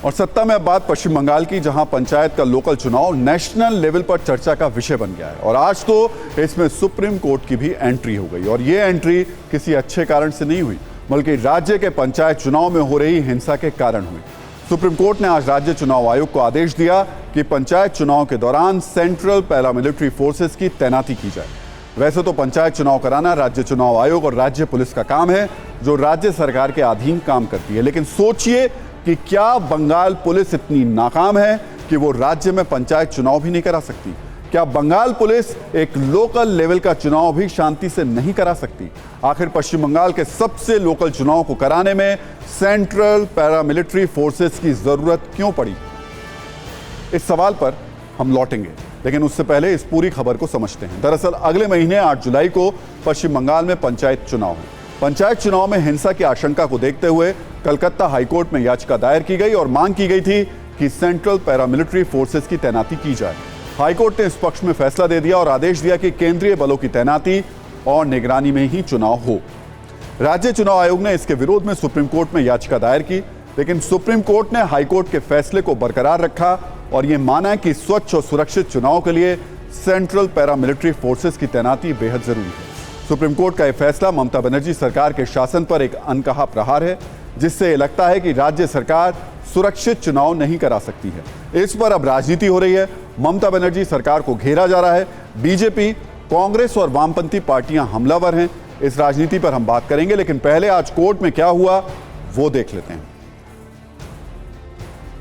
और सत्ता में अब बात पश्चिम बंगाल की, जहां पंचायत का लोकल चुनाव नेशनल लेवल पर चर्चा का विषय बन गया है। और आज तो इसमें सुप्रीम कोर्ट की भी एंट्री हो गई। और ये एंट्री किसी अच्छे कारण से नहीं हुई, बल्कि राज्य के पंचायत चुनाव में हो रही हिंसा के कारण हुई। सुप्रीम कोर्ट ने आज राज्य चुनाव आयोग को आदेश दिया कि पंचायत चुनाव के दौरान सेंट्रल पैरामिलिट्री फोर्सेस की तैनाती की जाए। वैसे तो पंचायत चुनाव कराना राज्य चुनाव आयोग और राज्य पुलिस का काम है, जो राज्य सरकार के अधीन काम करती है। लेकिन सोचिए कि क्या बंगाल पुलिस इतनी नाकाम है कि वो राज्य में पंचायत चुनाव भी नहीं करा सकती? क्या बंगाल पुलिस एक लोकल लेवल का चुनाव भी शांति से नहीं करा सकती? आखिर पश्चिम बंगाल के सबसे लोकल चुनाव को कराने में सेंट्रल पैरामिलिट्री फोर्सेस की जरूरत क्यों पड़ी? इस सवाल पर हम लौटेंगे, लेकिन उससे पहले इस पूरी खबर को समझते हैं। दरअसल अगले महीने 8 जुलाई को पश्चिम बंगाल में पंचायत चुनाव है। पंचायत चुनाव में हिंसा की आशंका को देखते हुए कलकत्ता हाईकोर्ट में याचिका दायर की गई और मांग की गई थी कि सेंट्रल पैरामिलिट्री फोर्सेस की तैनाती की जाए। हाईकोर्ट ने इस पक्ष में फैसला दे दिया और आदेश दिया कि केंद्रीय बलों की तैनाती और निगरानी में ही चुनाव हो। राज्य चुनाव आयोग ने इसके विरोध में सुप्रीम कोर्ट में याचिका दायर की, लेकिन सुप्रीम कोर्ट ने हाईकोर्ट के फैसले को बरकरार रखा और यह माना कि स्वच्छ और सुरक्षित चुनाव के लिए सेंट्रल पैरामिलिट्री फोर्सेस की तैनाती बेहद जरूरी है। सुप्रीम कोर्ट का यह फैसला ममता बनर्जी सरकार के शासन पर एक अनकहा प्रहार है, जिससे लगता है कि राज्य सरकार सुरक्षित चुनाव नहीं करा सकती है। इस पर अब राजनीति हो रही है। ममता बनर्जी सरकार को घेरा जा रहा है। बीजेपी, कांग्रेस और वामपंथी पार्टियां हमलावर हैं। इस राजनीति पर हम बात करेंगे, लेकिन पहले आज कोर्ट में क्या हुआ वो देख लेते हैं।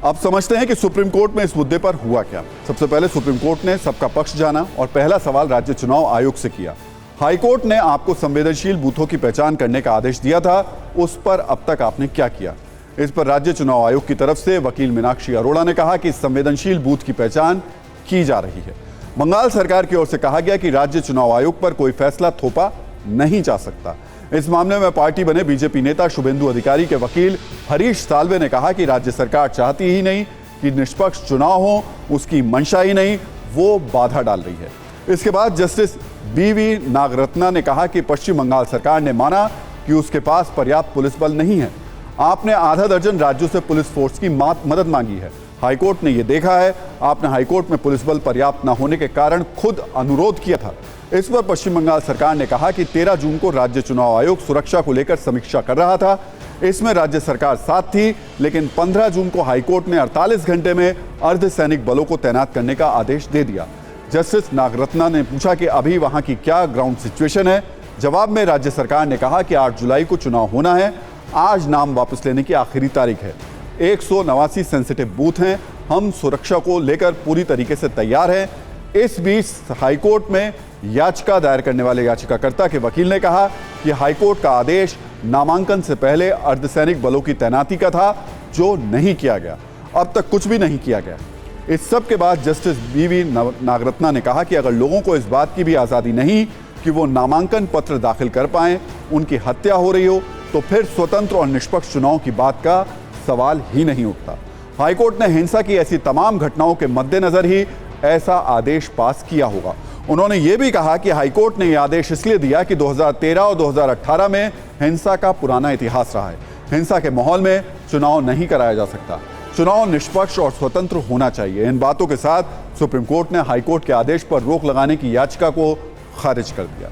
अब समझते हैं कि सुप्रीम कोर्ट में इस मुद्दे पर हुआ क्या। सबसे पहले सुप्रीम कोर्ट ने सबका पक्ष जाना और पहला सवाल राज्य चुनाव आयोग से किया। हाईकोर्ट ने आपको संवेदनशील बूथों की पहचान करने का आदेश दिया था, उस पर अब तक आपने क्या किया? इस पर राज्य चुनाव आयोग की तरफ से वकील मीनाक्षी अरोड़ा ने कहा कि संवेदनशील बूथ की पहचान की जा रही है। बंगाल सरकार की ओर से कहा गया कि राज्य चुनाव आयोग पर कोई फैसला थोपा नहीं जा सकता। इस मामले में पार्टी बने बीजेपी नेता शुभेंदु अधिकारी के वकील हरीश साल्वे ने कहा कि राज्य सरकार चाहती ही नहीं कि निष्पक्ष चुनाव हो, उसकी मंशा ही नहीं, वो बाधा डाल रही है। इसके बाद जस्टिस बीवी नागरत्ना ने कहा कि पश्चिम बंगाल सरकार ने माना कि उसके पास पर्याप्त पुलिस बल नहीं है। आपने आधा दर्जन राज्यों से पुलिस फोर्स की मदद मांगी है। हाईकोर्ट ने यह देखा है। आपने हाईकोर्ट में पुलिस बल पर्याप्त न होने के कारण खुद अनुरोध किया था। इस पर पश्चिम बंगाल सरकार ने कहा कि 13 जून को राज्य चुनाव आयोग सुरक्षा को लेकर समीक्षा कर रहा था। इसमें राज्य सरकार साथ थी, लेकिन 15 जून को हाईकोर्ट ने 48 घंटे में अर्धसैनिक बलों को तैनात करने का आदेश दे दिया। जस्टिस नागरत्ना ने पूछा कि अभी वहां की क्या ग्राउंड सिचुएशन है। जवाब में राज्य सरकार ने कहा कि 8 जुलाई को चुनाव होना है। आज नाम वापस लेने की आखिरी तारीख है। 189 सेंसिटिव बूथ हैं। हम सुरक्षा को लेकर पूरी तरीके से तैयार हैं। इस बीच हाईकोर्ट में याचिका दायर करने वाले याचिकाकर्ता के वकील ने कहा कि हाईकोर्ट का आदेश नामांकन से पहले अर्धसैनिक बलों की तैनाती का था, जो नहीं किया गया। अब तक कुछ भी नहीं किया गया। इस सब के बाद जस्टिस बीवी नागरत्ना ने कहा कि अगर लोगों को इस बात की भी आज़ादी नहीं कि वो नामांकन पत्र दाखिल कर पाएं, उनकी हत्या हो रही हो, तो फिर स्वतंत्र और निष्पक्ष चुनाव की बात का सवाल ही नहीं उठता। हाईकोर्ट ने हिंसा की ऐसी तमाम घटनाओं के मद्देनजर ही ऐसा आदेश पास किया होगा। उन्होंने ये भी कहा कि हाईकोर्ट ने यह आदेश इसलिए दिया कि 2013 और 2018 में हिंसा का पुराना इतिहास रहा है। हिंसा के माहौल में चुनाव नहीं कराया जा सकता। चुनाव निष्पक्ष और स्वतंत्र होना चाहिए। इन बातों के साथ सुप्रीम कोर्ट ने हाईकोर्ट के आदेश पर रोक लगाने की याचिका को खारिज कर दिया।